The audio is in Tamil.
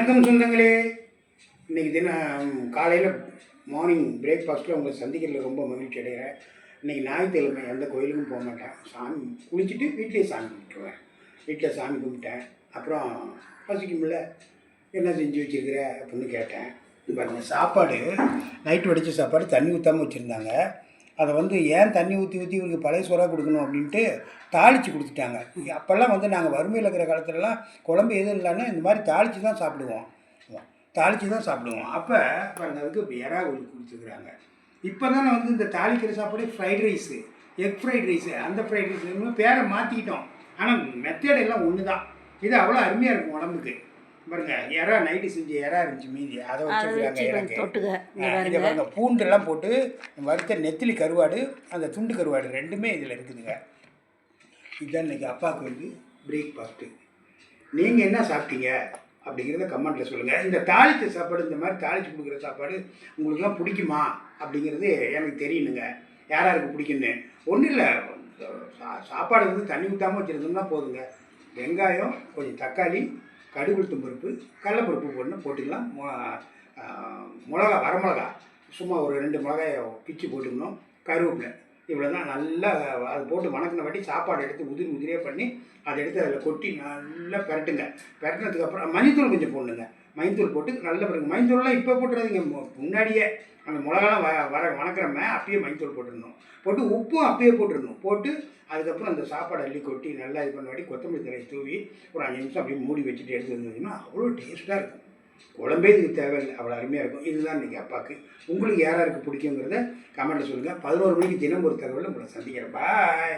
வணக்கம் சொந்தங்களே. இன்றைக்கி தினம் காலையில் மார்னிங் பிரேக்ஃபாஸ்ட்டில் உங்களை சந்திக்கிறதுல ரொம்ப மகிழ்ச்சி அடைகிறேன். இன்றைக்கி ஞாயிற்றுக்கிழமை எந்த கோயிலுக்கும் போக மாட்டேன். சாமி குளிச்சுட்டு வீட்டிலே சாமி கும்பிட்டுருவேன். வீட்டில் சாமி கும்பிட்டேன். அப்புறம் பசிக்கும்ல, என்ன செஞ்சு வச்சுருக்கிற அப்படின்னு கேட்டேன். பாருங்க, சாப்பாடு நைட்டு வடித்த சாப்பாடு தண்ணி ஊற்றாமல் வச்சுருந்தாங்க. அதை ஏன் தண்ணி ஊற்றி ஊற்றி இவருக்கு பழைய சோறாக கொடுக்கணும் அப்படின்ட்டு தாளித்து கொடுத்துட்டாங்க. அப்போல்லாம் நாங்கள் வறுமையில் இருக்கிற காலத்துலலாம் குழம்பு எதுவும் இல்லைன்னா இந்த மாதிரி தாளித்து தான் சாப்பிடுவோம். அப்போ பாருங்கள், அதுக்கு எறா ஒன்று கொடுத்துருக்குறாங்க. இப்போ தானே இந்த தாளிக்கிற சாப்பாடு fried rice, egg fried rice, அந்த ஃப்ரைட் ரைஸ் பேரை மாற்றிக்கிட்டோம். ஆனால் மெத்தேட் எல்லாம் ஒன்று தான். இது அவ்வளோ அருமையாக இருக்கும் உடம்புக்கு. பாருங்க, எறா நைட்டு செஞ்ச எறா இருந்துச்சு மீதி, அதை வச்சுருக்காங்க. இதை பாருங்க, பூண்டெல்லாம் போட்டு வறுத்த நெத்திலி கருவாடு, அந்த துண்டு கருவாடு ரெண்டுமே இதில் இருக்குதுங்க. இதுதான் இன்றைக்கி அப்பாவுக்கு பிரேக்ஃபாஸ்ட்டு. நீங்கள் என்ன சாப்பிட்டீங்க அப்படிங்கிறத கமெண்ட்டில் சொல்லுங்கள். இந்த தாளித்த சாப்பாடு, இந்த மாதிரி தாளித்து கொடுக்குற சாப்பாடு உங்களுக்குலாம் பிடிக்குமா அப்படிங்கிறது எனக்கு தெரியணுங்க. யாராருக்கு பிடிக்குன்னு ஒன்றும் இல்லை. சாப்பாடு தண்ணி ஊற்றாமல் வச்சுருந்தோம்னா போதுங்க. வெங்காயம், கொஞ்சம் தக்காளி, கடுகுளுத்தம் பருப்பு, கடலைப்பருப்பு போட்டுக்கலாம். மிளகா, வரமிளகா சும்மா ஒரு 2 மிளகாயை பிச்சு போட்டுக்கணும். கருவேப்பிலை, இவ்வளோ தான். நல்லா அது போட்டு வணக்கின வாட்டி சாப்பாடு எடுத்து உதிரியாக பண்ணி அதை எடுத்து அதில் கொட்டி நல்லா பெரட்டுங்க. பெரட்டினதுக்கப்புறம் மஞ்சத்தூள் கொஞ்சம் போடணுங்க. மஞ்சத்தூள் போட்டு நல்ல பிறகு, மஞ்சத்தூள்லாம் இப்போ போட்டுறாதீங்க, முன்னாடியே அந்த மிளகாலாம் வணக்கிறோமே அப்பயே மஞ்சத்தூள் போட்டுடணும். போட்டு உப்பும் அப்பயே போட்டுடணும். போட்டு அதுக்கப்புறம் அந்த சாப்பாடு அள்ளி கொட்டி நல்லா இது பண்ண வாட்டி கொத்தமல்லி தழையை தூவி ஒரு 5 நிமிஷம் அப்படியே மூடி வச்சுட்டு எடுத்து வந்தீங்கன்னா அவ்வளோ டேஸ்ட்டாக இருக்கும். குழம்பே இதுக்கு தேவையில்லை, அவ்வளோ அருமையாக இருக்கும். இதுதான் இன்றைக்கி அப்பாவுக்கு. உங்களுக்கு யாராருக்கு பிடிக்குங்கிறத கமெண்ட்டில் சொல்லுங்கள். 11 மணிக்கு தினம் ஒரு தகவல் உங்களை சந்திக்கிறேன். பாய்.